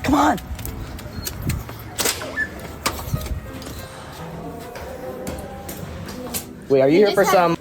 Come on. Wait, are you here for some?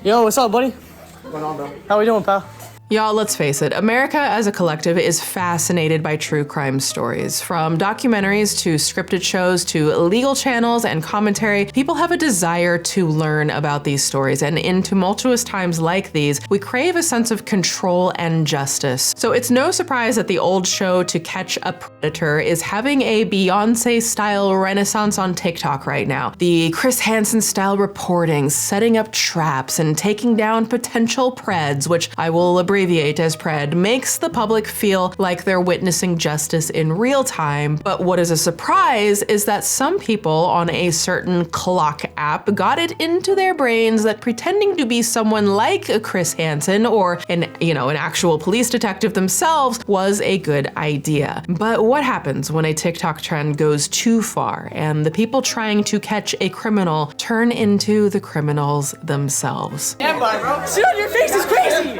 Yo, what's up, buddy? What's going on, bro? How we doing, pal? Y'all, let's face it, America as a collective is fascinated by true crime stories. From documentaries to scripted shows to legal channels and commentary, people have a desire to learn about these stories. And in tumultuous times like these, we crave a sense of control and justice. So it's no surprise that the old show To Catch a Predator is having a Beyonce-style renaissance on TikTok right now. The Chris Hansen-style reporting, setting up traps, and taking down potential preds, which I will abbreviate as pred, makes the public feel like they're witnessing justice in real time. But what is a surprise is that some people on a certain clock app got it into their brains that pretending to be someone like a Chris Hansen or an actual police detective themselves was a good idea. But what happens when a TikTok trend goes too far and the people trying to catch a criminal turn into the criminals themselves? Stand by, bro. Sit on your face is crazy.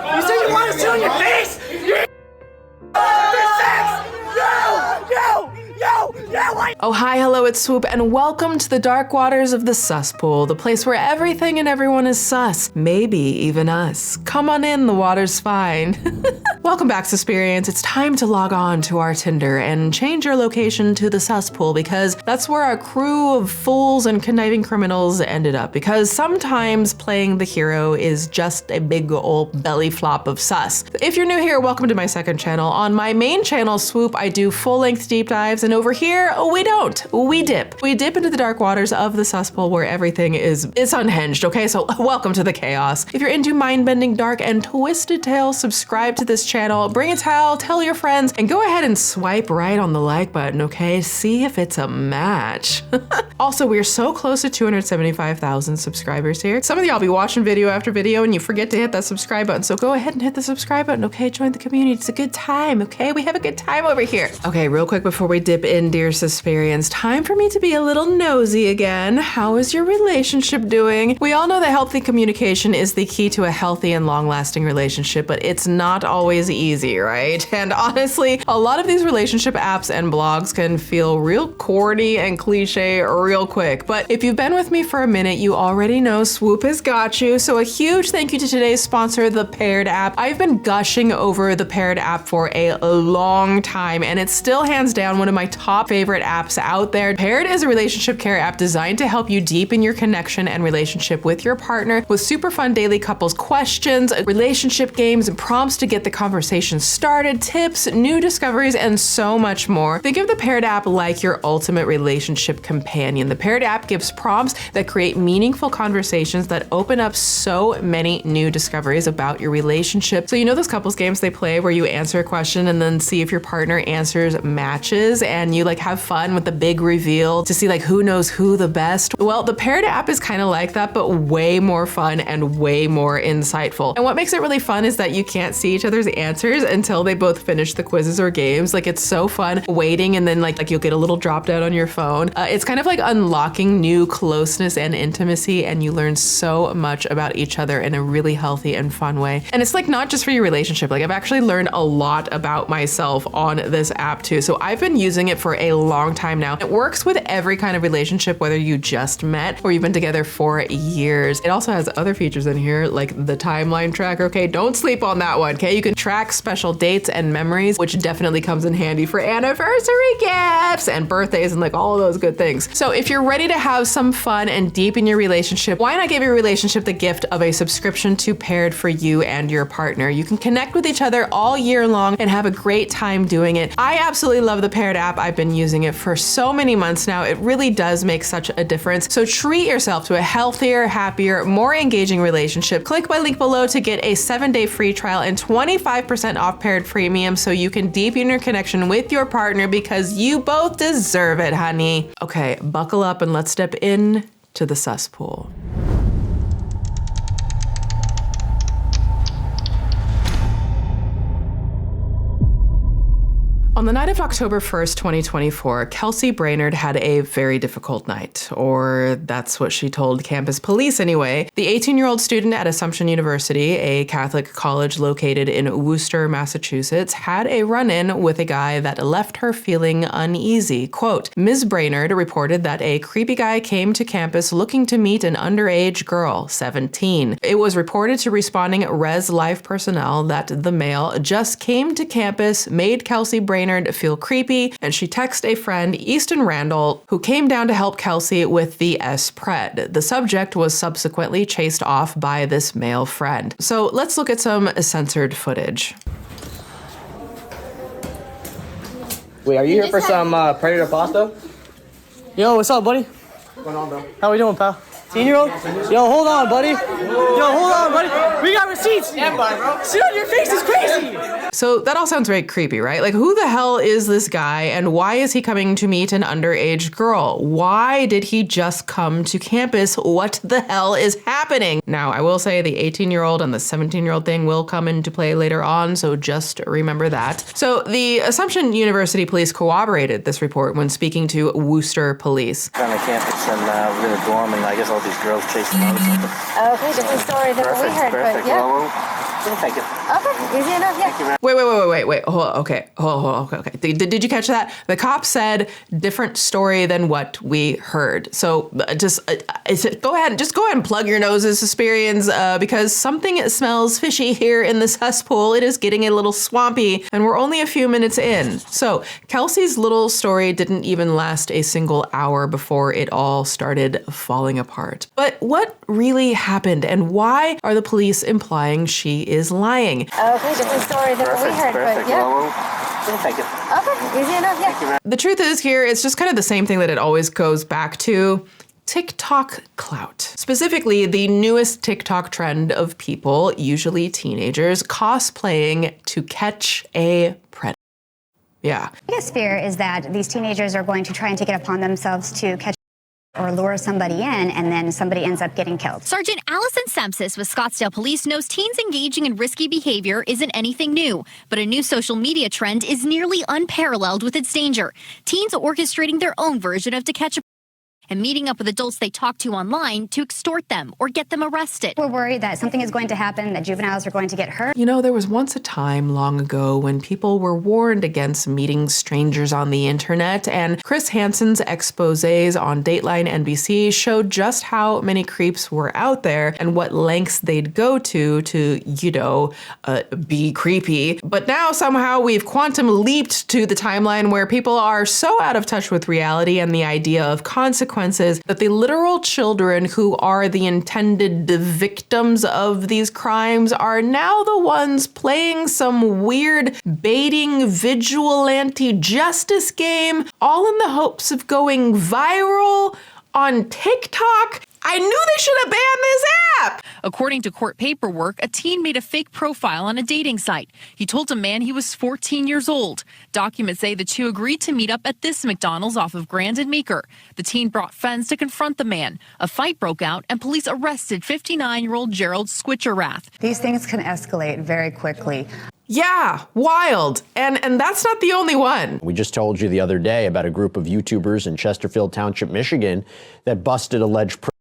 You said you want to sit on your face? Oh, hi, hello, it's Swoop, and welcome to the dark waters of the Suspool, the place where everything and everyone is sus. Maybe even us. Come on in, the water's fine. Welcome back, Susperians. It's time to log on to our Tinder and change your location to the Suspool because that's where our crew of fools and conniving criminals ended up. Because sometimes playing the hero is just a big old belly flop of sus. If you're new here, welcome to my second channel. On my main channel, Swoop, I do full-length deep dives, and over here, we don't. We dip. We dip into the dark waters of the Suspool where everything it's unhinged, okay? So welcome to the chaos. If you're into mind-bending, dark, and twisted tales, subscribe to this channel, bring a towel, tell your friends, and go ahead and swipe right on the like button, okay? See if it's a match. Also, we're so close to 275,000 subscribers here. Some of y'all be watching video after video and you forget to hit that subscribe button, so go ahead and hit the subscribe button, okay? Join the community. It's a good time, okay? We have a good time over here. Okay, real quick before we dip in, dear Susperians, time for me to be a little nosy again. How is your relationship doing? We all know that healthy communication is the key to a healthy and long-lasting relationship, but it's not always easy, right? And honestly, a lot of these relationship apps and blogs can feel real corny and cliche real quick. But if you've been with me for a minute, you already know Swoop has got you. So a huge thank you to today's sponsor, the Paired app. I've been gushing over the Paired app for a long time, and it's still hands down one of my top favorite apps out there. Paired is a relationship care app designed to help you deepen your connection and relationship with your partner with super fun daily couples questions, relationship games, and prompts to get the conversation started, tips, new discoveries, and so much more. Think of the Paired app like your ultimate relationship companion. The Paired app gives prompts that create meaningful conversations that open up so many new discoveries about your relationship. So you know those couples games they play where you answer a question and then see if your partner answers matches and you like have fun with the big reveal to see like who knows who the best? Well, the Paired app is kind of like that, but way more fun and way more insightful. And what makes it really fun is that you can't see each other's answers until they both finish the quizzes or games. Like it's so fun waiting and then like you'll get a little drop down on your phone. It's kind of like unlocking new closeness and intimacy, and you learn so much about each other in a really healthy and fun way. And it's like not just for your relationship. Like I've actually learned a lot about myself on this app too. So I've been using it for a long time now. It works with every kind of relationship, whether you just met or you've been together for years. It also has other features in here like the timeline tracker. Okay, don't sleep on that one, okay? You can track special dates and memories, which definitely comes in handy for anniversary gifts and birthdays and like all of those good things. So if you're ready to have some fun and deepen your relationship, why not give your relationship the gift of a subscription to Paired for you and your partner? You can connect with each other all year long and have a great time doing it. I absolutely love the Paired app. I've been using it for so many months now. It really does make such a difference. So treat yourself to a healthier, happier, more engaging relationship. Click my link below to get a 7-day free trial and 25% off Paired Premium so you can deepen your connection with your partner because you both deserve it, honey. Okay, buckle up and let's step in to the Suspool. On the night of October 1st, 2024, Kelsey Brainerd had a very difficult night, or that's what she told campus police anyway. The 18-year-old student at Assumption University, a Catholic college located in Worcester, Massachusetts, had a run-in with a guy that left her feeling uneasy. Quote, Ms. Brainerd reported that a creepy guy came to campus looking to meet an underage girl, 17. It was reported to responding Res Life personnel that the male just came to campus, made Kelsey Brainerd feel creepy, and she texted a friend, Easton Randall, who came down to help Kelsey with the S-Pred. The subject was subsequently chased off by this male friend. So let's look at some censored footage. Wait, are you here for some Predator pasta? Yo, what's up, buddy? What's going on, bro? How we doing, pal? 18-year-old? Yo, hold on, buddy. Yo, hold on, buddy. We got receipts. Stand by, bro. Sit on your face is crazy. So that all sounds very creepy, right? Like, who the hell is this guy and why is he coming to meet an underage girl? Why did he just come to campus? What the hell is happening? Now, I will say the 18-year-old and the 17-year-old thing will come into play later on, so just remember that. So the Assumption University police corroborated this report when speaking to Worcester police. On the campus and we're in a dorm and I guess all these girls chasing out or something. Okay, different story than what we heard, Perfect. but yeah. Well, thank you. Okay, easy enough, yeah. Wait. Hold on. Okay. Did you catch that? The cop said different story than what we heard. So go ahead and plug your noses, Suspirians, because something smells fishy here in the cesspool. It is getting a little swampy, and we're only a few minutes in. So Kelsey's little story didn't even last a single hour before it all started falling apart. But what really happened, and why are the police implying she is lying? Okay, different story than what we heard, but yeah. Well, thank you. Okay, easy enough, yeah. The truth is here, it's just kind of the same thing that it always goes back to. TikTok clout. Specifically, the newest TikTok trend of people, usually teenagers, cosplaying to catch a predator. Yeah. My biggest fear is that these teenagers are going to try and take it upon themselves to catch or lure somebody in, and then somebody ends up getting killed. Sergeant Allison Sampsis with Scottsdale Police knows teens engaging in risky behavior isn't anything new, but a new social media trend is nearly unparalleled with its danger. Teens orchestrating their own version of To Catch a and meeting up with adults they talk to online to extort them or get them arrested. We're worried that something is going to happen, that juveniles are going to get hurt. You know, there was once a time long ago when people were warned against meeting strangers on the internet, and Chris Hansen's exposés on Dateline NBC showed just how many creeps were out there and what lengths they'd go to, be creepy. But now somehow we've quantum leaped to the timeline where people are so out of touch with reality and the idea of consequences that the literal children who are the intended victims of these crimes are now the ones playing some weird baiting vigilante justice game, all in the hopes of going viral on TikTok. I knew they should have banned this app. According to court paperwork, a teen made a fake profile on a dating site. He told a man he was 14 years old. Documents say the two agreed to meet up at this McDonald's off of Grand and Meeker. The teen brought friends to confront the man. A fight broke out and police arrested 59-year-old Gerald Switcherath. These things can escalate very quickly. Yeah, wild. And that's not the only one. We just told you the other day about a group of YouTubers in Chesterfield Township, Michigan that busted alleged predators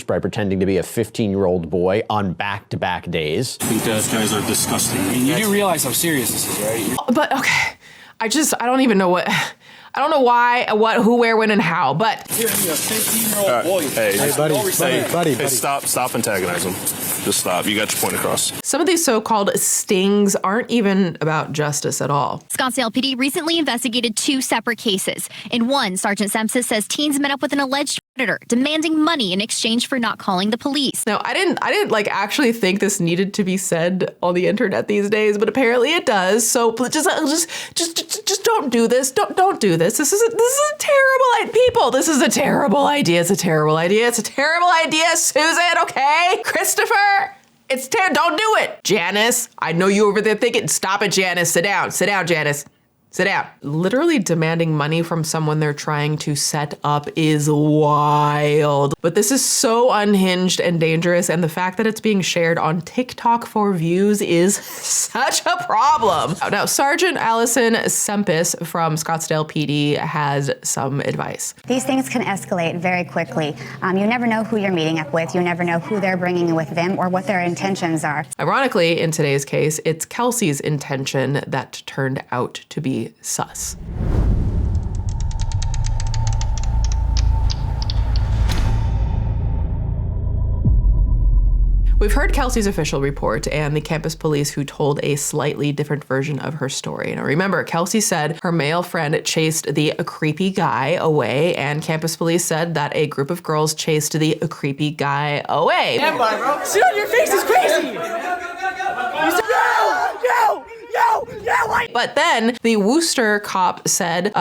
by pretending to be a 15-year-old boy on back-to-back days. I think those guys are disgusting. I mean, you do realize how serious this is, right? But okay, I don't even know what, I don't know why, what, who, where, when, and how, but. You're a 15-year-old boy. Hey, stop antagonizing him. Just stop. You got your point across. Some of these so-called stings aren't even about justice at all. Scottsdale PD recently investigated 2 separate cases. In one, Sergeant Sampsis says teens met up with an alleged predator, demanding money in exchange for not calling the police. Now, I didn't like actually think this needed to be said on the internet these days, but apparently it does. So just don't do this. Don't do this. This is a terrible idea, people. This is a terrible idea. It's a terrible idea. It's a terrible idea, Susan. Okay, Christopher. Don't do it. Janice, I know you over there thinking, stop it, Janice. Sit down, Janice. Sit down. Literally demanding money from someone they're trying to set up is wild. But this is so unhinged and dangerous, and the fact that it's being shared on TikTok for views is such a problem. Now, Sergeant Allison Sempis from Scottsdale PD has some advice. These things can escalate very quickly. You never know who you're meeting up with. You never know who they're bringing with them or what their intentions are. Ironically, in today's case, it's Kelsey's intention that turned out to be sus. We've heard Kelsey's official report and the campus police who told a slightly different version of her story. Now remember, Kelsey said her male friend chased the creepy guy away, and campus police said that a group of girls chased the creepy guy away. Stand by, bro. See on your face is crazy. But then the Worcester cop said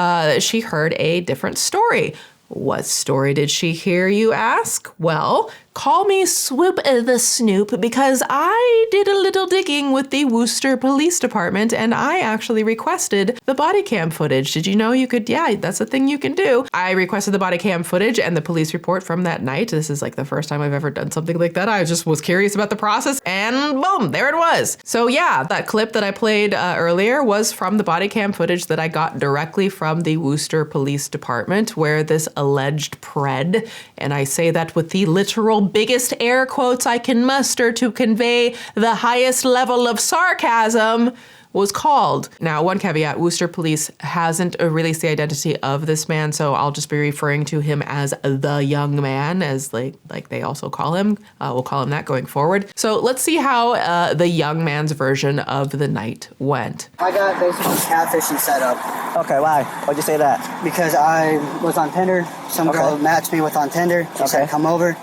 she heard a different story. What story did she hear, you ask? Well, call me Swoop the Snoop, because I did a little digging with the Worcester Police Department and I actually requested the body cam footage. Did you know you could? Yeah, that's a thing you can do. I requested the body cam footage and the police report from that night. This is like the first time I've ever done something like that. I just was curious about the process and boom, there it was. So yeah, that clip that I played earlier was from the body cam footage that I got directly from the Worcester Police Department, where this alleged pred, and I say that with the literal biggest air quotes I can muster to convey the highest level of sarcasm, was called. Now, one caveat, Worcester Police hasn't released the identity of this man, so I'll just be referring to him as the young man, as like they also call him. We'll call him that going forward. So let's see how the young man's version of the night went. I got basically catfishing set up. Okay, why? Why'd you say that? Because I was on Tinder. Some girl matched me with on Tinder. She said, come over.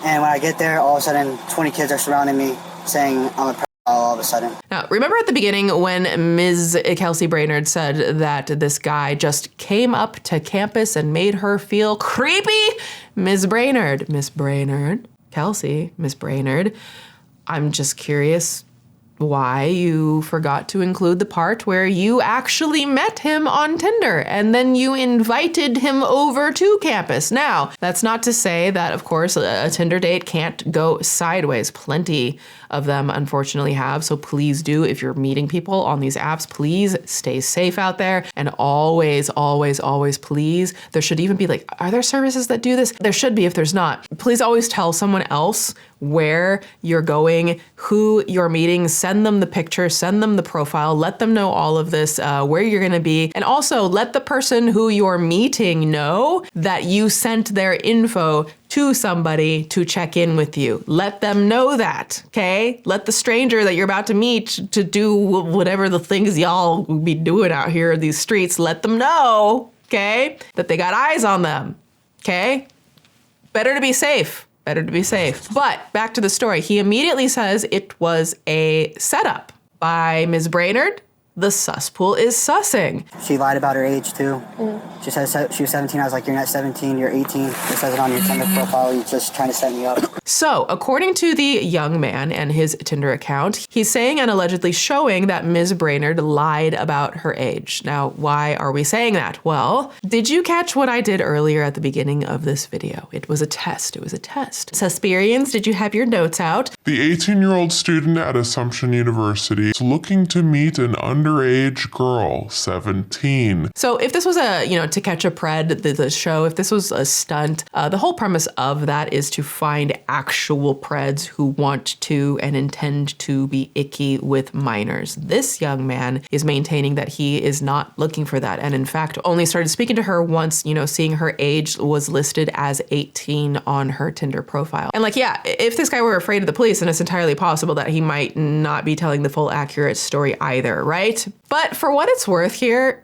And when I get there, all of a sudden, 20 kids are surrounding me saying I'm a all of a sudden. Now, remember at the beginning when Ms. Kelsey Brainerd said that this guy just came up to campus and made her feel creepy? Ms. Brainerd, Kelsey, Ms. Brainerd, I'm just curious why you forgot to include the part where you actually met him on Tinder and then you invited him over to campus. Now, that's not to say that, of course, a Tinder date can't go sideways. Plenty of them unfortunately have. So please do, if you're meeting people on these apps, please stay safe out there. And always, always, always, please, there should even be like, are there services that do this? There should be if there's not. Please always tell someone else where you're going, who you're meeting, send them the picture, send them the profile, let them know all of this, where you're gonna be. And also let the person who you're meeting know that you sent their info to somebody to check in with you. Let them know that, okay? Let the stranger that you're about to meet to do whatever the things y'all be doing out here in these streets, let them know, okay? That they got eyes on them, okay? Better to be safe. Better to be safe. But back to the story. He immediately says it was a setup by Ms. Brainerd. The Suspool is sussing. She lied about her age too. She said she was 17. I was like, you're not 17, you're 18. It says it on your Tinder profile. You're just trying to set me up. So, according to the young man and his Tinder account, he's saying and allegedly showing that Ms. Brainerd lied about her age. Now, why are we saying that? Well, did you catch what I did earlier at the beginning of this video? It was a test. It was a test. Suspirians, did you have your notes out? The 18-year-old student at Assumption University is looking to meet an underage girl, 17. So if this was a, To Catch a Pred, the show, if this was a stunt, the whole premise of that is to find actual preds who want to and intend to be icky with minors. This young man is maintaining that he is not looking for that, and in fact only started speaking to her once, seeing her age was listed as 18 on her Tinder profile. And if this guy were afraid of the police, then it's entirely possible that he might not be telling the full accurate story either, right? But for what it's worth here,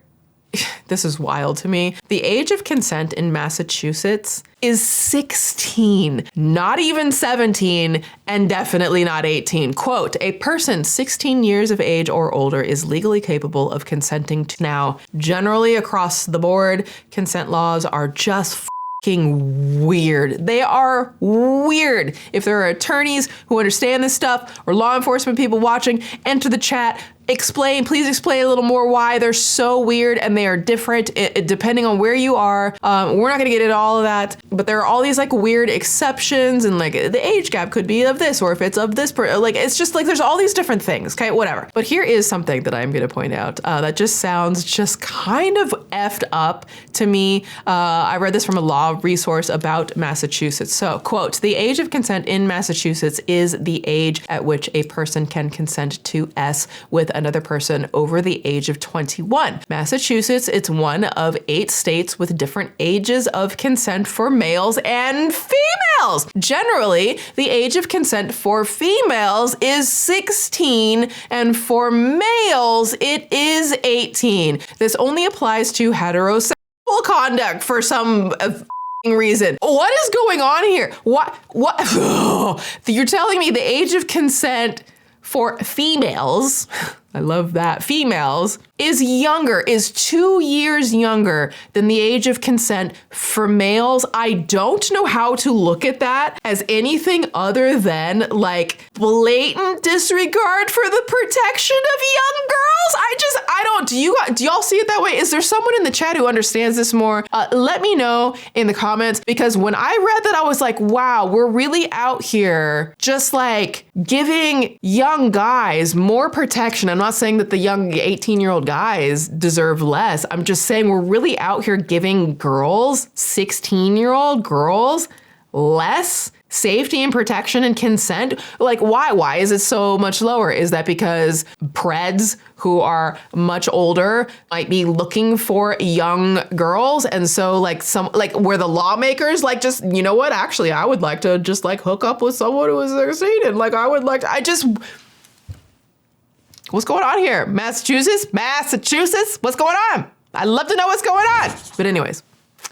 this is wild to me. The age of consent in Massachusetts is 16, not even 17, and definitely not 18. Quote, a person 16 years of age or older is legally capable of consenting to. Now, generally across the board, consent laws are just weird. They are weird. If there are attorneys who understand this stuff or law enforcement people watching, enter the chat. Please explain a little more why they're so weird and they are different depending on where you are. We're not gonna get into all of that, but there are all these like weird exceptions and like the age gap could be of this, or if it's of this, like it's just like there's all these different things, okay, whatever. But here is something that I'm gonna point out that just sounds just kind of effed up to me. I read this from a law resource about Massachusetts. So, quote, the age of consent in Massachusetts is the age at which a person can consent to S with another person over the age of 21. Massachusetts, it's one of 8 states with different ages of consent for males and females. Generally, the age of consent for females is 16, and for males, it is 18. This only applies to heterosexual conduct for some reason. What is going on here? What? You're telling me the age of consent for females, I love that, females, is 2 years younger than the age of consent for males. I don't know how to look at that as anything other than like blatant disregard for the protection of young girls. I don't, do y'all see it that way? Is there someone in the chat who understands this more? Let me know in the comments, because when I read that, I was like, wow, we're really out here just like giving young guys more protection. I'm not saying that the young 18-year-old guys deserve less. I'm just saying we're really out here giving girls, 16-year-old girls, less safety and protection and consent. Like, why is it so much lower? Is that because preds who are much older might be looking for young girls, and so like where the lawmakers like just, you know what, actually I would like to just like hook up with someone who is 16, and like what's going on here? Massachusetts, what's going on? I'd love to know what's going on. But anyways,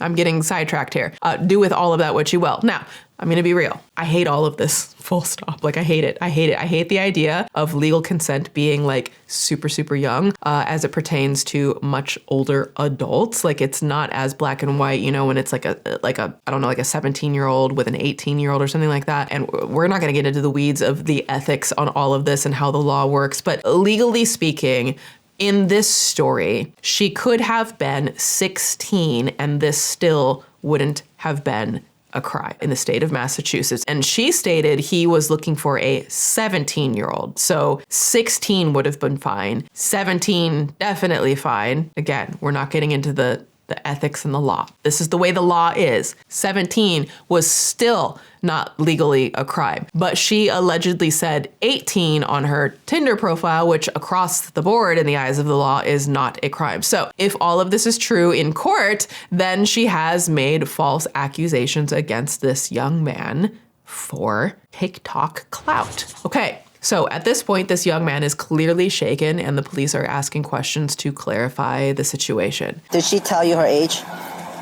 I'm getting sidetracked here. Do with all of that what you will. Now, I'm gonna be real. I hate all of this, full stop. Like I hate it. I hate the idea of legal consent being like super, super young as it pertains to much older adults. Like it's not as black and white, you know, when it's like a I don't know, like a 17-year-old with an 18-year-old or something like that. And we're not gonna get into the weeds of the ethics on all of this and how the law works, but legally speaking, in this story, she could have been 16 and this still wouldn't have been a crime in the state of Massachusetts. And she stated he was looking for a 17-year-old. So 16 would have been fine. 17, definitely fine. Again, we're not getting into the ethics and the law. This is the way the law is. 17 was still not legally a crime. But she allegedly said 18 on her Tinder profile, which across the board in the eyes of the law is not a crime. So if all of this is true in court, then she has made false accusations against this young man for TikTok clout. Okay. So at this point, this young man is clearly shaken and the police are asking questions to clarify the situation. Did she tell you her age?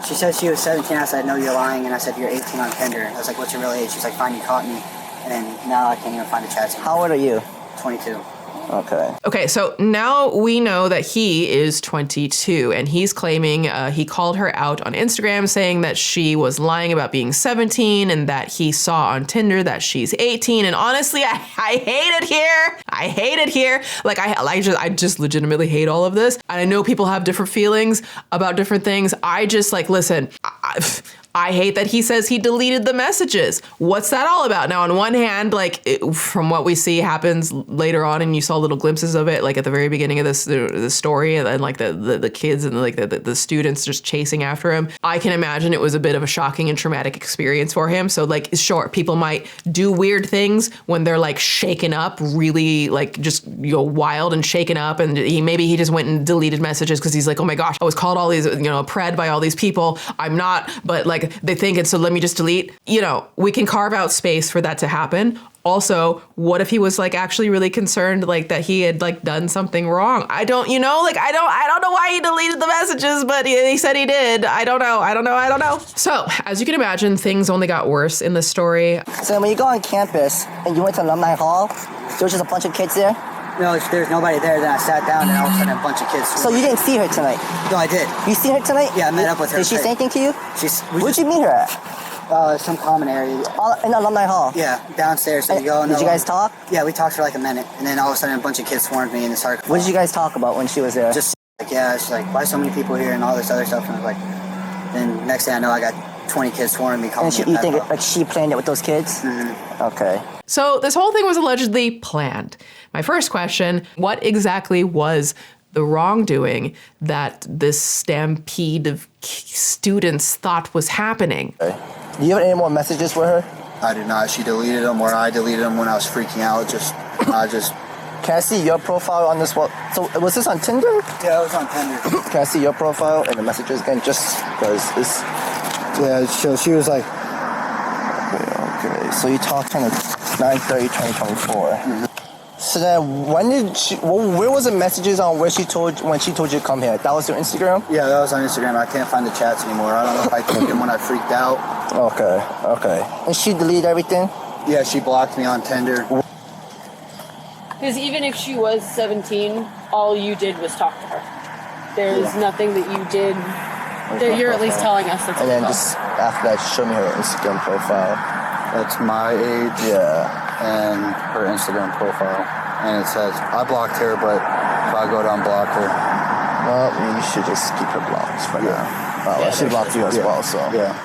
She said she was 17. I said, no, you're lying. And I said, you're 18 on Tinder. I was like, what's your real age? She's like, fine, you caught me. And then now I can't even find the chat. How old are you? 22. Okay, so now we know that he is 22 and he's claiming he called her out on Instagram saying that she was lying about being 17 and that he saw on Tinder that she's 18. And honestly, I hate it here. I hate it here. Like I just legitimately hate all of this. And I know people have different feelings about different things. I just like, listen, I hate that he says he deleted the messages. What's that all about? Now, on one hand, like from what we see happens later on, and you saw little glimpses of it, like at the very beginning of the story, and like the kids and like the students just chasing after him. I can imagine it was a bit of a shocking and traumatic experience for him. So like, sure, people might do weird things when they're like shaken up, really like just, you know, wild and shaken up, and maybe he just went and deleted messages because he's like, oh my gosh, I was called all these, you know, pred by all these people. I'm not, but like they think it, so let me just delete. You know, we can carve out space for that to happen. Also, what if he was like actually really concerned, like that he had like done something wrong? I don't know why he deleted the messages, but he said he did. I don't know. So, as you can imagine, things only got worse in this story. So when you go on campus and you went to Alumni Hall, there was just a bunch of kids there? No, there's nobody there. Then I sat down and all of a sudden a bunch of kids. So you didn't see her tonight? No, I did. You see her tonight? Yeah, I met up with her. Did she say anything to you? Where'd you meet her at? Some common area. In the alumni hall? Yeah, downstairs. So you go Did you guys talk? Yeah, we talked for like a minute. And then all of a sudden a bunch of kids swarmed me and started. What did you guys talk about when she was there? Just like, yeah, she's like, why so many people here and all this other stuff. And I was like, then next thing I know, I got 20 kids swarming me. And you think like she planned it with those kids? Mm-hmm. Okay. So this whole thing was allegedly planned. My first question, what exactly was the wrongdoing that this stampede of students thought was happening? Okay. Do you have any more messages with her? I do not. She deleted them, or I deleted them when I was freaking out. Can I see your profile on this one? So was this on Tinder? Yeah, it was on Tinder. Can I see your profile and the messages again, just because it's... Yeah, so she was like... Okay, so you talked on the 9/30/2024. Mm-hmm. So then, when did she? Where was the messages on when she told you to come here? That was your Instagram? Yeah, that was on Instagram. I can't find the chats anymore. I don't know if I took them when I freaked out. Okay. And she deleted everything? Yeah, she blocked me on Tinder. Because even if she was 17, all you did was talk to her. There's nothing that you did that you're at least telling us that's And then just after that, show me her Instagram profile. That's my age. Yeah. And her Instagram profile. And it says, I blocked her, but if I go to unblock her. Well, you should just keep her blocked for now. Well, she blocked you as well, so. Yeah.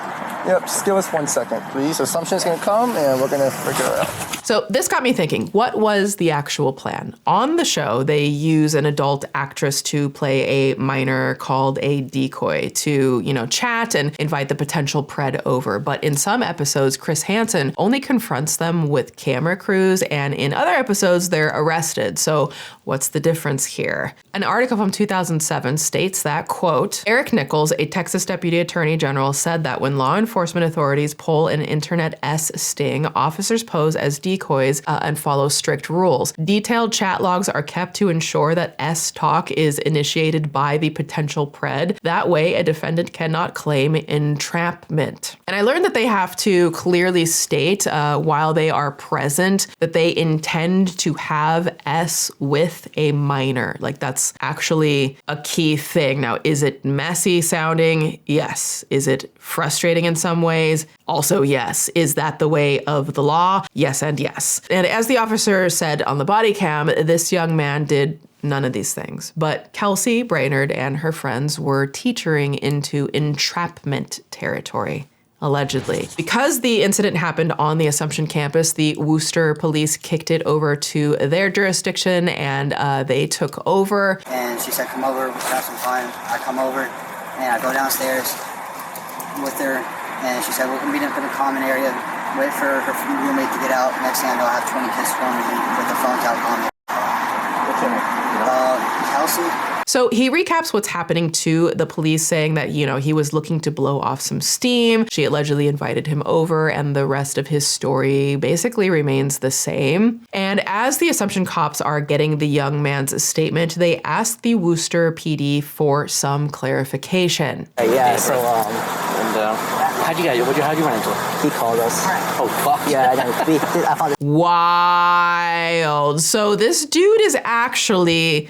Yep, just give us 1 second, please. Assumption's gonna come and we're gonna figure it out. So this got me thinking, what was the actual plan? On the show, they use an adult actress to play a minor called a decoy to, chat and invite the potential pred over. But in some episodes, Chris Hansen only confronts them with camera crews, and in other episodes, they're arrested. So what's the difference here? An article from 2007 states that, quote, Eric Nichols, a Texas deputy attorney general, said that when law enforcement authorities pull an internet S sting, officers pose as decoys and follow strict rules. Detailed chat logs are kept to ensure that S talk is initiated by the potential pred. That way, a defendant cannot claim entrapment. And I learned that they have to clearly state while they are present that they intend to have S with a minor. Like, that's actually a key thing. Now, is it messy sounding? Yes. Is it frustrating in some ways? Also, yes. Is that the way of the law? Yes and yes. And as the officer said on the body cam, this young man did none of these things. But Kelsey Brainerd and her friends were teetering into entrapment territory, allegedly. Because the incident happened on the Assumption campus, the Worcester police kicked it over to their jurisdiction and they took over. And she said, come over, we have some time. I come over and I go downstairs with her, and she said, we're gonna meet up in the common area, wait for her roommate to get out. Next thing I know, I have 20 kids swarming me with the phones out on me. Kelsey? So he recaps what's happening to the police, saying that, he was looking to blow off some steam. She allegedly invited him over, and the rest of his story basically remains the same. And as the Assumption cops are getting the young man's statement, they ask the Worcester PD for some clarification. Yeah, so, how'd you run into it? He called us. Oh, fuck. Yeah, I found it. Wild. So this dude is actually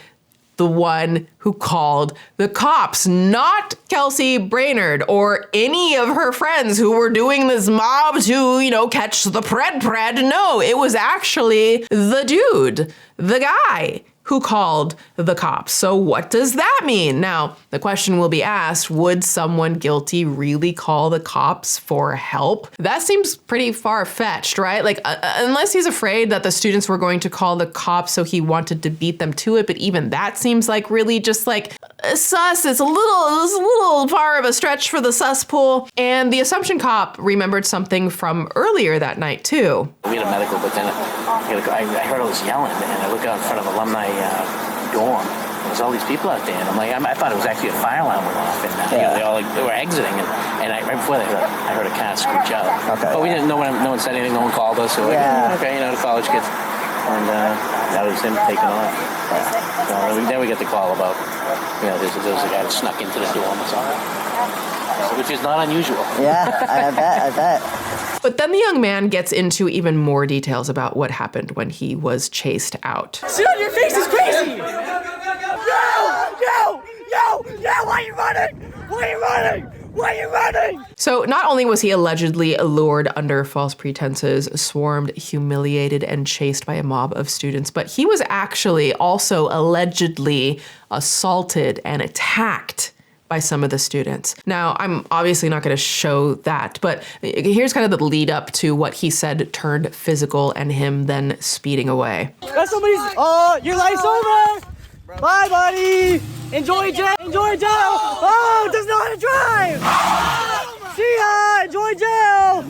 the one who called the cops, not Kelsey Brainerd or any of her friends who were doing this mob to, catch the pred. No, it was actually the dude, the guy who called the cops. So what does that mean? Now, the question will be asked, would someone guilty really call the cops for help? That seems pretty far-fetched, right? Like, unless he's afraid that the students were going to call the cops, so he wanted to beat them to it, but even that seems like really just like sus. It's a little far of a stretch for the Suspool. And the Assumption cop remembered something from earlier that night too. We had a medical, but then I heard all this yelling, and I look out in front of alumni dorm. There's all these people out there, and I'm like, I thought it was actually a fire alarm went off, and they were exiting, and right before that, I heard a car screech out. Okay. But we didn't. No one said anything. No one called us. So okay, the college kids, and that was him taking off. So then we get the call about, there's a guy that snuck into the dorm or something, which is not unusual. Yeah, I bet. But then the young man gets into even more details about what happened when he was chased out. Sit on your face is crazy! Yo! Why are you running? Why are you running? So not only was he allegedly lured under false pretenses, swarmed, humiliated, and chased by a mob of students, but he was actually also allegedly assaulted and attacked by some of the students. Now, I'm obviously not going to show that, but here's kind of the lead up to what he said turned physical and him then speeding away. That's somebody's, oh, your life's over. Bye, buddy. Enjoy jail. Enjoy jail. Oh, doesn't know how to drive. See ya. Enjoy jail.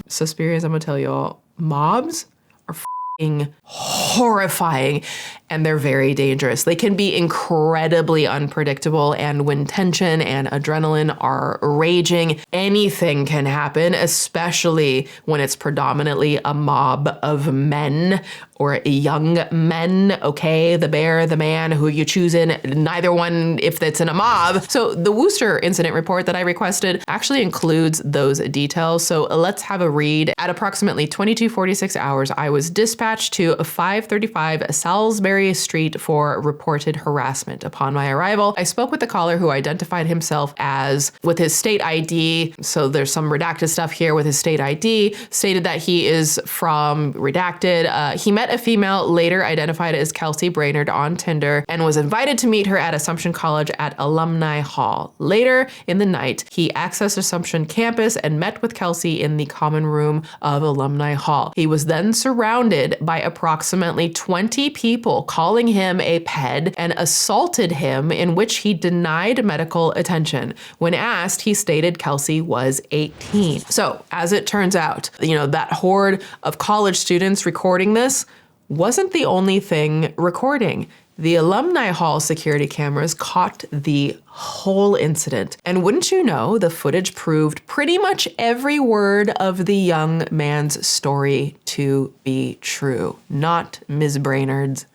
Suspirious, I'm gonna tell y'all, mobs are f***ing horrifying, and they're very dangerous. They can be incredibly unpredictable, and when tension and adrenaline are raging, anything can happen, especially when it's predominantly a mob of men or young men, okay? The bear, the man, who you choose in, neither one if it's in a mob. So the Worcester incident report that I requested actually includes those details. So let's have a read. At approximately 22:46 hours, I was dispatched to 535 Salisbury Street for reported harassment. Upon my arrival, I spoke with the caller, who identified himself as, with his state ID, so there's some redacted stuff here with his state ID, stated that he is from redacted. He met a female later identified as Kelsey Brainerd on Tinder and was invited to meet her at Assumption College at Alumni Hall. Later in the night, he accessed Assumption campus and met with Kelsey in the common room of Alumni Hall. He was then surrounded by approximately 20 people calling him a ped and assaulted him, in which he denied medical attention. When asked, he stated Kelsey was 18. So as it turns out, that horde of college students recording this wasn't the only thing recording. The Alumni Hall security cameras caught the whole incident. And wouldn't you know, the footage proved pretty much every word of the young man's story to be true, not Ms. Brainerd's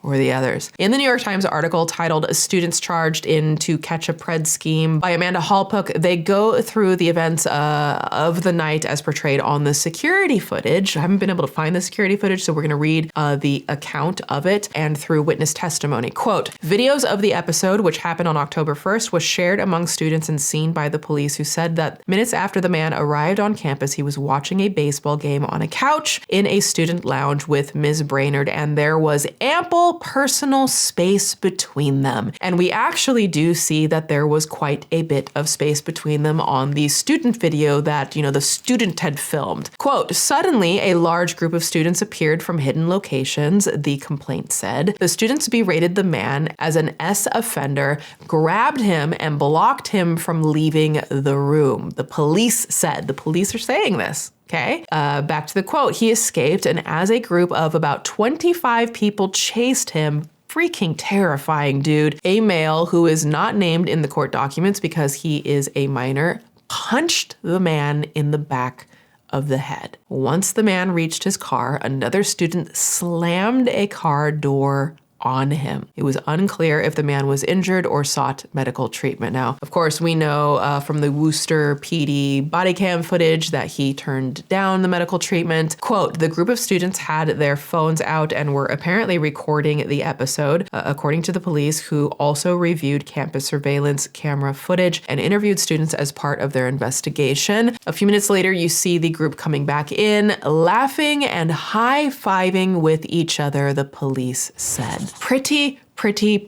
or the others. In the New York Times article titled "Students Charged in to Catch a Pred Scheme" by Amanda Halpuk, they go through the events of the night as portrayed on the security footage. I haven't been able to find the security footage, so we're gonna read the account of it and through witness testimony. Quote, "Videos of the episode, which happened on October 1st, was shared among students and seen by the police, who said that minutes after the man arrived on campus, he was watching a baseball game on a couch in a student lounge with Ms. Brainerd, and there was ample personal space between them." And we actually do see that there was quite a bit of space between them on the student video that, the student had filmed. Quote, "Suddenly, a large group of students appeared from hidden locations," the complaint said. "The students berated the man as an S offender, grabbed him, and blocked him from leaving the room." The police said. The police are saying this. Okay, back to the quote. "He escaped, and as a group of about 25 people chased him," freaking terrifying, dude. "A male, who is not named in the court documents because he is a minor, punched the man in the back of the head. Once the man reached his car, another student slammed a car door on him. It was unclear if the man was injured or sought medical treatment." Now, of course, we know from the Worcester PD body cam footage that he turned down the medical treatment. Quote, "The group of students had their phones out and were apparently recording the episode," according to the police, who also reviewed campus surveillance camera footage and interviewed students as part of their investigation. A few minutes later, you see the group coming back in, laughing and high-fiving with each other, the police said. Pretty freaking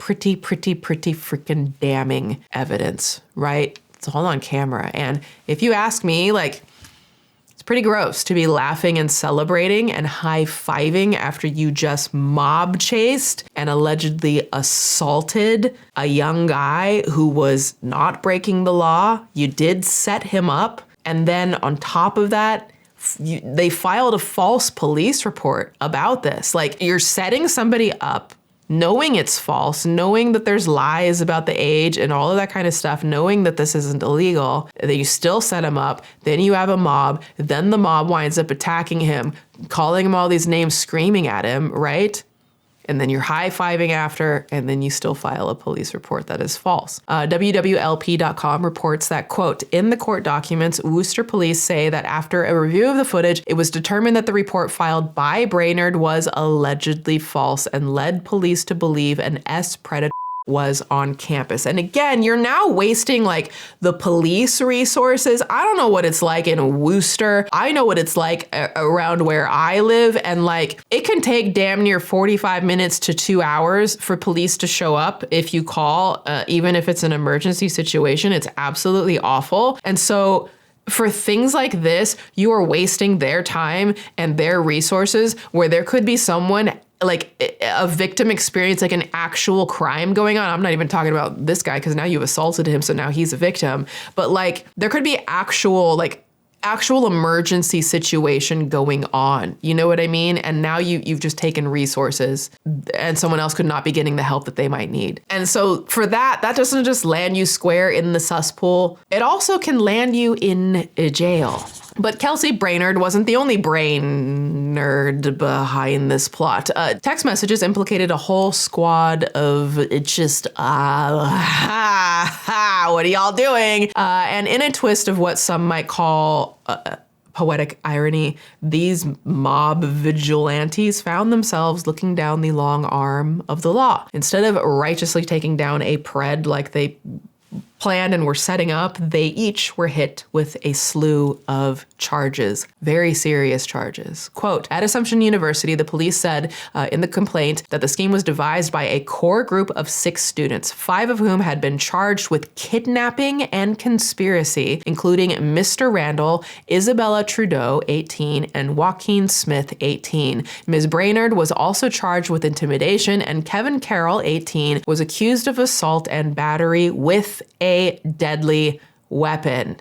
damning evidence, right? It's all on camera. And if you ask me, it's pretty gross to be laughing and celebrating and high-fiving after you just mob chased and allegedly assaulted a young guy who was not breaking the law. You did set him up. And then on top of that, they filed a false police report about this. You're setting somebody up, knowing it's false, knowing that there's lies about the age and all of that kind of stuff, knowing that this isn't illegal, that you still set him up, then you have a mob, then the mob winds up attacking him, calling him all these names, screaming at him, right? And then you're high-fiving after, and then you still file a police report that is false. WWLP.com reports that, quote, "In the court documents, Worcester police say that after a review of the footage, it was determined that the report filed by Brainerd was allegedly false and led police to believe an S predator was on campus. And again, you're now wasting like the police resources. I don't know what it's like in Worcester. I know what it's like around where I live. And like, it can take damn near 45 minutes to 2 hours for police to show up if you call, even if it's an emergency situation. It's absolutely awful. And so for things like this, you are wasting their time and their resources where there could be someone like a victim experience, like an actual crime going on. I'm not even talking about this guy because now you've assaulted him, so now he's a victim. But like there could be actual emergency situation going on. You know what I mean? And now you've just taken resources and someone else could not be getting the help that they might need. And so for that doesn't just land you square in the cesspool. It also can land you in a jail. But Kelsey Brainerd wasn't the only brain nerd behind this plot. Text messages implicated a whole squad of what are y'all doing? And in a twist of what some might call poetic irony, these mob vigilantes found themselves looking down the long arm of the law. Instead of righteously taking down a pred like they planned and were setting up, they each were hit with a slew of charges, very serious charges. Quote, at Assumption University, the police said in the complaint that the scheme was devised by a core group of 6 students, 5 of whom had been charged with kidnapping and conspiracy, including Mr. Randall, Isabella Trudeau, 18, and Joaquin Smith, 18. Ms. Brainerd was also charged with intimidation, and Kevin Carroll, 18, was accused of assault and battery with a deadly weapon.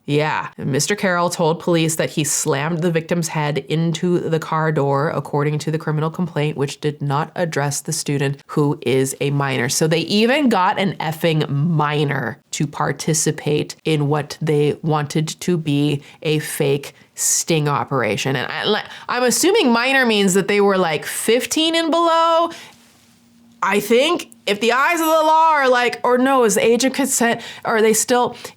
Yeah, Mr. Carroll told police that he slammed the victim's head into the car door, according to the criminal complaint, which did not address the student who is a minor. So they even got an effing minor to participate in what they wanted to be a fake sting operation. And I'm assuming minor means that they were like 15 and below. I think if the eyes of the law are like, or no, is the age of consent,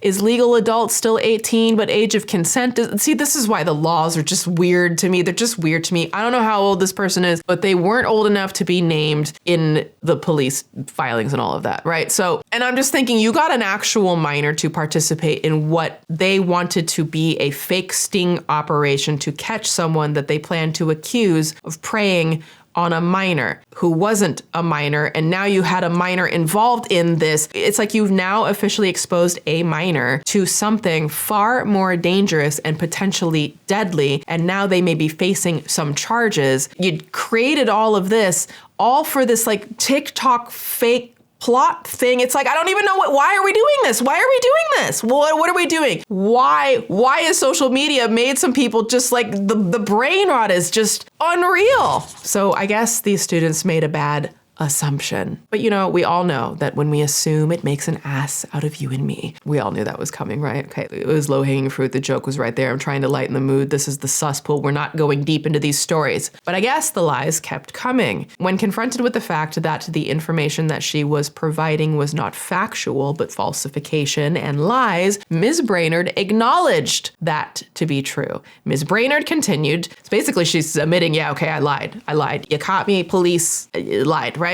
is legal adult still 18, but age of consent, see, this is why the laws are just weird to me. They're just weird to me. I don't know how old this person is, but they weren't old enough to be named in the police filings and all of that, right? So, and I'm just thinking you got an actual minor to participate in what they wanted to be a fake sting operation to catch someone that they planned to accuse of preying on a minor who wasn't a minor, and now you had a minor involved in this. It's like you've now officially exposed a minor to something far more dangerous and potentially deadly, and now they may be facing some charges. You created all of this, all for this like TikTok fake plot thing. It's like, I don't even know why are we doing this? Why are we doing this? What are we doing? Why is social media made some people just like the brain rot is just unreal. So I guess these students made a bad assumption. But you know, we all know that when we assume, it makes an ass out of you and me. We all knew that was coming, right? Okay, it was low-hanging fruit. The joke was right there. I'm trying to lighten the mood. This is the cesspool. We're not going deep into these stories. But I guess the lies kept coming. When confronted with the fact that the information that she was providing was not factual, but falsification and lies, Ms. Brainerd acknowledged that to be true. Ms. Brainerd continued. So basically, she's admitting, yeah, okay, I lied. You caught me, police, lied, right?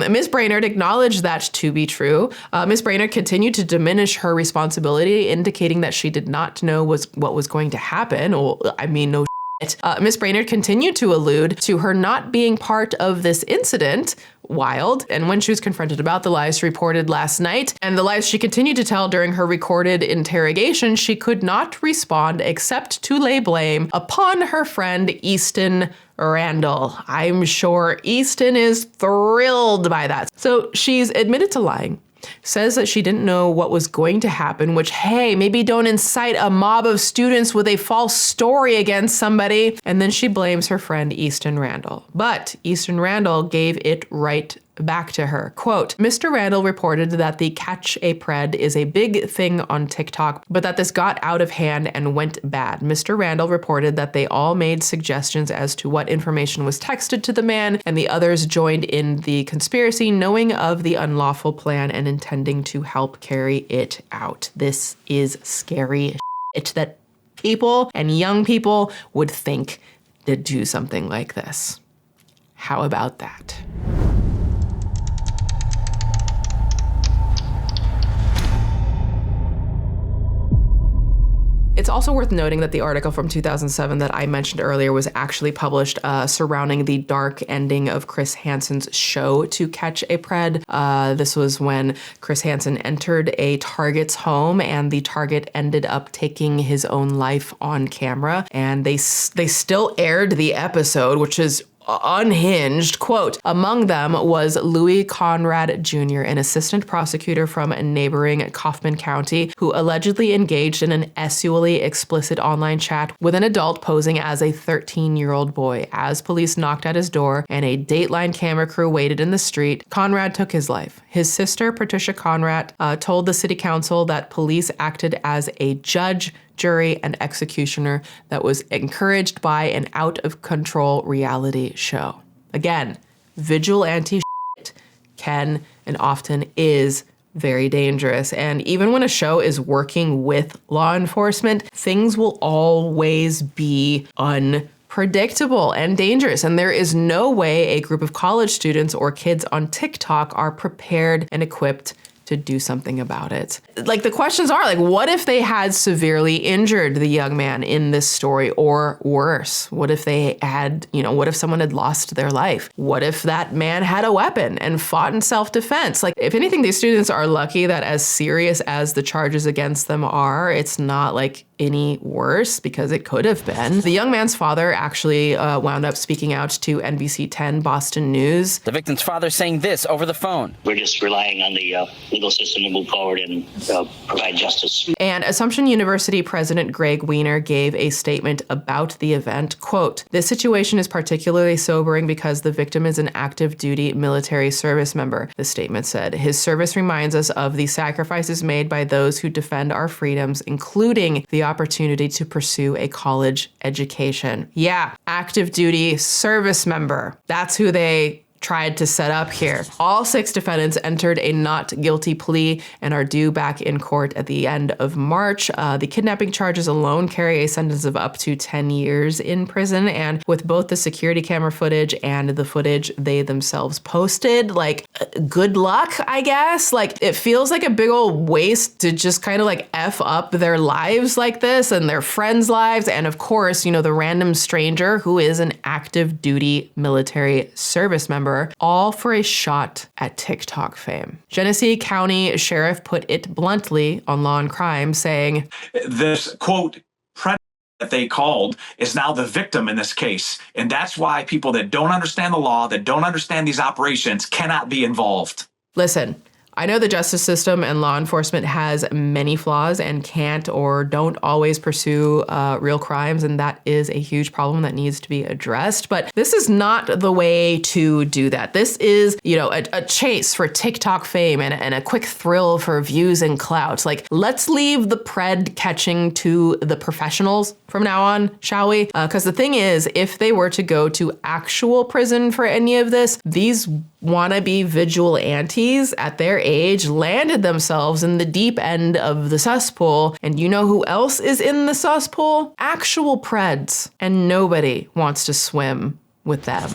Ms. Brainerd acknowledged that to be true. Ms. Brainerd continued to diminish her responsibility, indicating that she did not know what was going to happen. Well, I mean, no shit. Ms. Brainerd continued to allude to her not being part of this incident. Wild. And when she was confronted about the lies she reported last night and the lies she continued to tell during her recorded interrogation, she could not respond except to lay blame upon her friend Easton Randall. I'm sure Easton is thrilled by that. So she's admitted to lying, says that she didn't know what was going to happen, which, hey, maybe don't incite a mob of students with a false story against somebody. And then she blames her friend Easton Randall. But Easton Randall gave it right back to her. Quote, Mr. Randall reported that the catch a pred is a big thing on TikTok, but that this got out of hand and went bad. Mr. Randall reported that they all made suggestions as to what information was texted to the man, and the others joined in the conspiracy, knowing of the unlawful plan and intending to help carry it out. This is scary shit that people and young people would think to do something like this. How about that? Also worth noting that the article from 2007 that I mentioned earlier was actually published surrounding the dark ending of Chris Hansen's show To Catch a Pred. This was when Chris Hansen entered a target's home and the target ended up taking his own life on camera. And they still aired the episode, which is unhinged. Quote, among them was Louis Conrad Jr., an assistant prosecutor from neighboring Kaufman County, who allegedly engaged in an sexually explicit online chat with an adult posing as a 13-year-old boy. As police knocked at his door and a Dateline camera crew waited in the street, Conrad took his life. His sister, Patricia Conrad, told the city council that police acted as a judge, jury, and executioner that was encouraged by an out-of-control reality show. Again, vigilante shit can and often is very dangerous. And even when a show is working with law enforcement, things will always be unpredictable and dangerous. And there is no way a group of college students or kids on TikTok are prepared and equipped to do something about it. Like, the questions are like, what if they had severely injured the young man in this story, or worse? What if they had, what if someone had lost their life? What if that man had a weapon and fought in self-defense? Like, if anything, these students are lucky that as serious as the charges against them are, it's not like any worse, because it could have been. The young man's father actually wound up speaking out to NBC 10 Boston News. The victim's father saying this over the phone. We're just relying on the legal system to move forward and provide justice. And Assumption University President Greg Weiner gave a statement about the event. Quote, this situation is particularly sobering because the victim is an active duty military service member, the statement said. His service reminds us of the sacrifices made by those who defend our freedoms, including the opportunity to pursue a college education. Yeah, active duty service member. That's who they tried to set up here. All 6 defendants entered a not guilty plea and are due back in court at the end of March. The kidnapping charges alone carry a sentence of up to 10 years in prison. And with both the security camera footage and the footage they themselves posted, like, good luck, I guess. Like, it feels like a big old waste to just kind of like F up their lives like this and their friends' lives. And of course, the random stranger who is an active duty military service member, all for a shot at TikTok fame. Genesee County Sheriff put it bluntly on Law and Crime, saying, this, quote, predator that they called is now the victim in this case. And that's why people that don't understand the law, that don't understand these operations, cannot be involved. Listen, I know the justice system and law enforcement has many flaws and can't or don't always pursue real crimes, and that is a huge problem that needs to be addressed. But this is not the way to do that. This is, a chase for TikTok fame and a quick thrill for views and clout. Like, let's leave the pred catching to the professionals from now on, shall we? Because the thing is, if they were to go to actual prison for any of this, these wannabe vigilantes at their age landed themselves in the deep end of the cesspool. And you know who else is in the cesspool? Actual preds. And nobody wants to swim with them.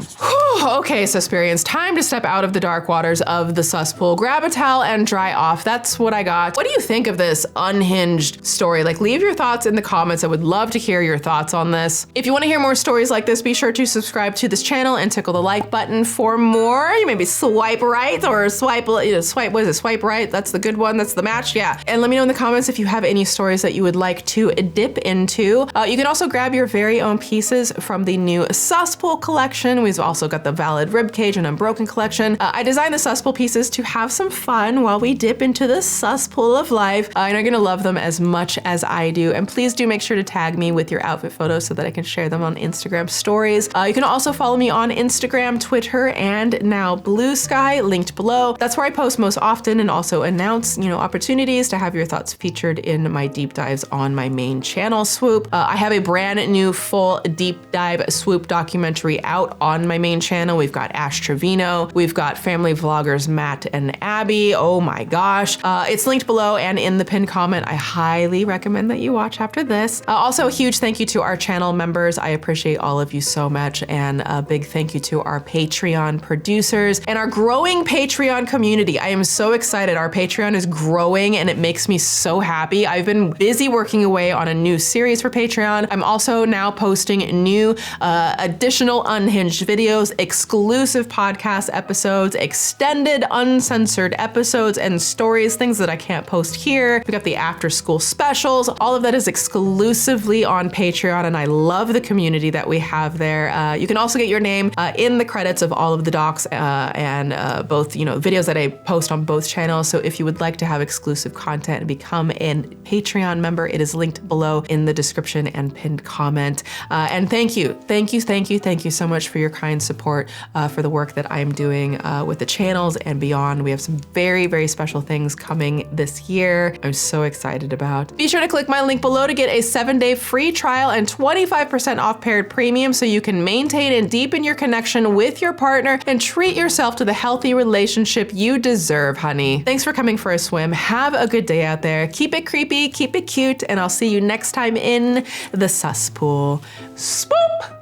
Okay, Suspirians, time to step out of the dark waters of the cesspool, grab a towel and dry off. That's what I got. What do you think of this unhinged story? Like, leave your thoughts in the comments. I would love to hear your thoughts on this. If you want to hear more stories like this, be sure to subscribe to this channel and tickle the like button for more. You maybe swipe right or swipe right? That's the good one. That's the match. Yeah. And let me know in the comments if you have any stories that you would like to dip into. You can also grab your very own pieces from the new Suspool collection. We've also got the Valid Ribcage and Unbroken collection. I designed the Suspool pieces to have some fun while we dip into the cesspool of life. And you're gonna love them as much as I do. And please do make sure to tag me with your outfit photos so that I can share them on Instagram stories. You can also follow me on Instagram, Twitter, and now Bluesky, linked below. That's where I post most often and also announce, opportunities to have your thoughts featured in my deep dives on my main channel, Swoop. I have a brand new full deep dive Swoop documentary out on my main channel. We've got Ash Trevino. We've got family vloggers Matt and Abby. Oh my gosh. It's linked below and in the pinned comment. I highly recommend that you watch after this. Also, a huge thank you to our channel members. I appreciate all of you so much. And a big thank you to our Patreon producers and our growing Patreon community. I am so excited. Our Patreon is growing and it makes me so happy. I've been busy working away on a new series for Patreon. I'm also now posting new additional unhinged videos, exclusive podcast episodes, extended uncensored episodes and stories, things that I can't post here. We got the after school specials. All of that is exclusively on Patreon and I love the community that we have there. You can also get your name in the credits of all of the docs and both, videos that I post on both channels. So if you would like to have exclusive content and become a Patreon member, it is linked below in the description and pinned comment. And thank you so much for your kind support for the work that I'm doing with the channels and beyond. We have some very, very special things coming this year. I'm so excited about. Be sure to click my link below to get a 7-day free trial and 25% off Paired Premium so you can maintain and deepen your connection with your partner and treat yourself to the healthy relationship you deserve, honey. Thanks for coming for a swim. Have a good day out there. Keep it creepy, keep it cute, and I'll see you next time in the Suspool. Swoop!